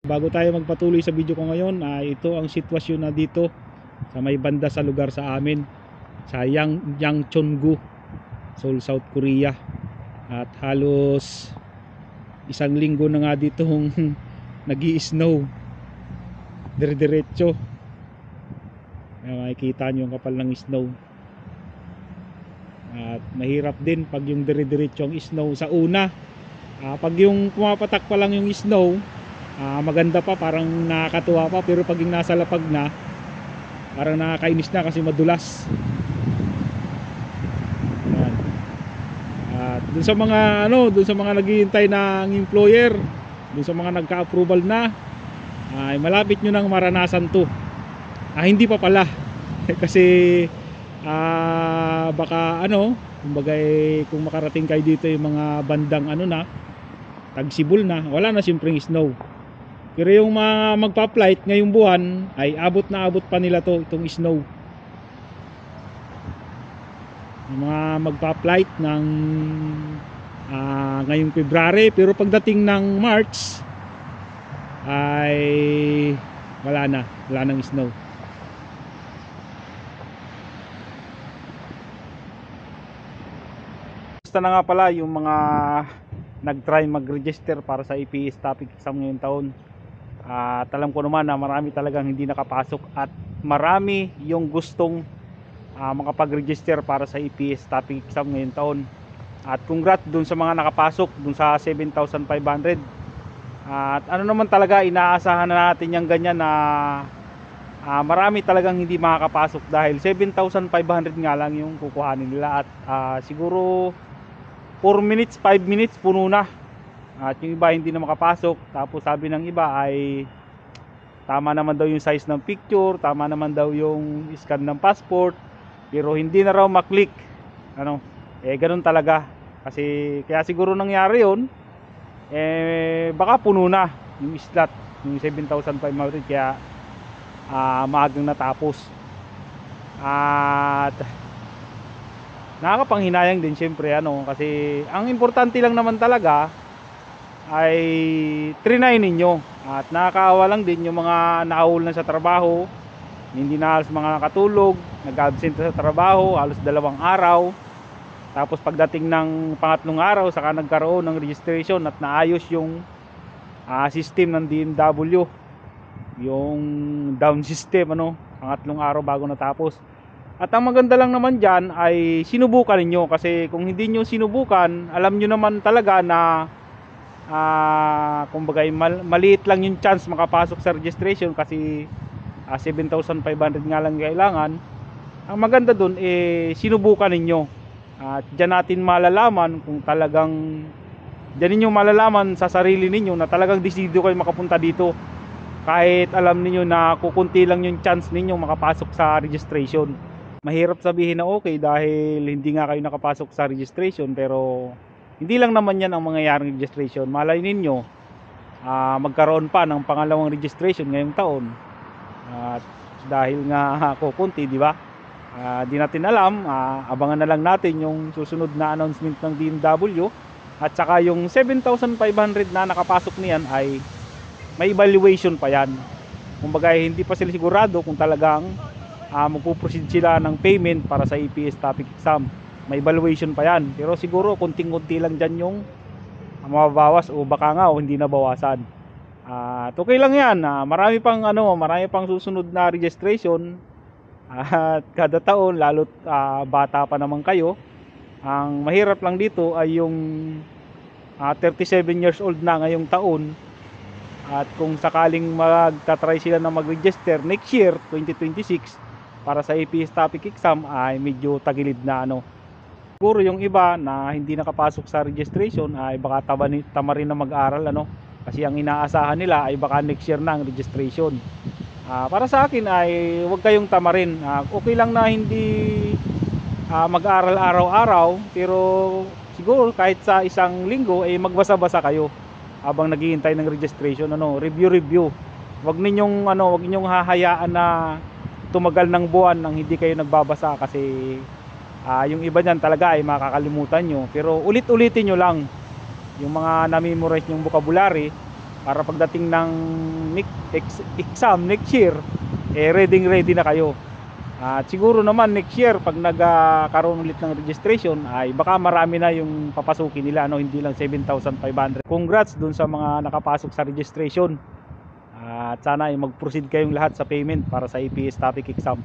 Bago tayo magpatuloy sa video ko ngayon, ito ang sitwasyon na dito sa may banda sa lugar sa amin sa Yangchongu, Seoul, South Korea. At halos isang linggo na nga dito nag-i-snow dire-diretso. Makikita nyo yung kapal ng snow. At mahirap din pag yung dire-diretso ang snow sa una. Pag yung pumapatak pa lang yung snow, maganda pa, parang nakakatuwa pa. Pero pag yung nasa lapag na, parang nakakainis na kasi madulas. Ayan. At dun sa mga dun sa mga naghihintay ng employer, dun sa mga nagka-approval na, ay malapit nyo nang maranasan to. Hindi pa pala kasi baka kumbaga kung makarating kayo dito yung mga bandang tagsibol na, wala na siyempre snow. Pero yung mga magpa-flight ngayong buwan ay abot pa nila itong snow. Yung mga magpa-flight ng ngayong February, pero pagdating ng March ay wala nang snow. Basta na nga pala yung mga nag-try mag-register para sa EPS topic exam ngayong taon. At alam ko naman na marami talagang hindi nakapasok at marami yung gustong makapag-register para sa EPS topic exam ngayong taon. At congrats dun sa mga nakapasok dun sa 7,500. At naman talaga, inaasahan na natin yung ganyan na marami talagang hindi makakapasok dahil 7,500 nga lang yung kukuhanin nila. At siguro 4 minutes, 5 minutes puno na. At yung iba hindi na makapasok. Tapos sabi ng iba ay tama naman daw yung size ng picture, tama naman daw yung scan ng passport, pero hindi na raw maklik. Ganun talaga. Kasi kaya siguro nangyari yun, baka puno na yung slot, yung 7,500, kaya maagang natapos. At nakakapanghinayang din syempre kasi ang importante lang naman talaga ay trinay ninyo. At nakakaawa lang din yung mga naahol na sa trabaho, hindi na halos mga nakatulog, nag-absent sa trabaho halos 2 araw, tapos pagdating ng pangatlong araw saka nagkaroon ng registration at naayos yung system ng DMW, yung down system pangatlong araw bago natapos. At ang maganda lang naman dyan ay sinubukan ninyo, kasi kung hindi nyo sinubukan, alam nyo naman talaga na kumbaga maliit lang yung chance makapasok sa registration kasi 7,500 nga lang kailangan. Ang maganda dun sinubukan ninyo. At dyan natin malalaman kung talagang dyan ninyo malalaman sa sarili ninyo na talagang desidido kayo makapunta dito, kahit alam niyo na kukunti lang yung chance ninyo makapasok sa registration. Mahirap sabihin na okay dahil hindi nga kayo nakapasok sa registration, pero hindi lang naman yan ang mangyayaring registration. Malay ninyo magkaroon pa ng pangalawang registration ngayong taon. At dahil nga kukunti, di ba? Di natin alam, abangan na lang natin yung susunod na announcement ng DMW. At saka yung 7,500 na nakapasok niyan ay may evaluation pa yan. Kumbaga hindi pa sila sigurado kung talagang magpuproceed sila ng payment para sa EPS topic exam. May evaluation pa yan, pero siguro kunting-kunti lang dyan yung mababawas, o baka nga hindi na bawasan. At okay lang yan. Marami pang susunod na registration. At kada taon, lalo't bata pa naman kayo, ang mahirap lang dito ay yung 37 years old na ngayong taon. At kung sakaling magtatry sila na mag-register next year 2026 para sa EPS topic exam, ay medyo tagilid na Siguro yung iba na hindi nakapasok sa registration ay baka tama rin na mag-aral kasi ang inaasahan nila ay baka next year na ang registration. Para sa akin ay huwag kayong tamarin. Okay lang na hindi mag-aral araw-araw, pero siguro kahit sa isang linggo ay magbasa-basa kayo habang naghihintay ng registration. Review. Huwag ninyong hahayaan na tumagal ng buwan nang hindi kayo nagbabasa, kasi yung iba niyan talaga ay makakalimutan nyo. Pero ulit-ulitin nyo lang yung mga na-memorize nyong vocabulary para pagdating ng exam next year, ready na kayo. At siguro naman next year pag nagkaroon ulit ng registration ay baka marami na yung papasukin nila, hindi lang 7,500. Congrats dun sa mga nakapasok sa registration. At sana ay mag-proceed kayong lahat sa payment para sa APS static exam.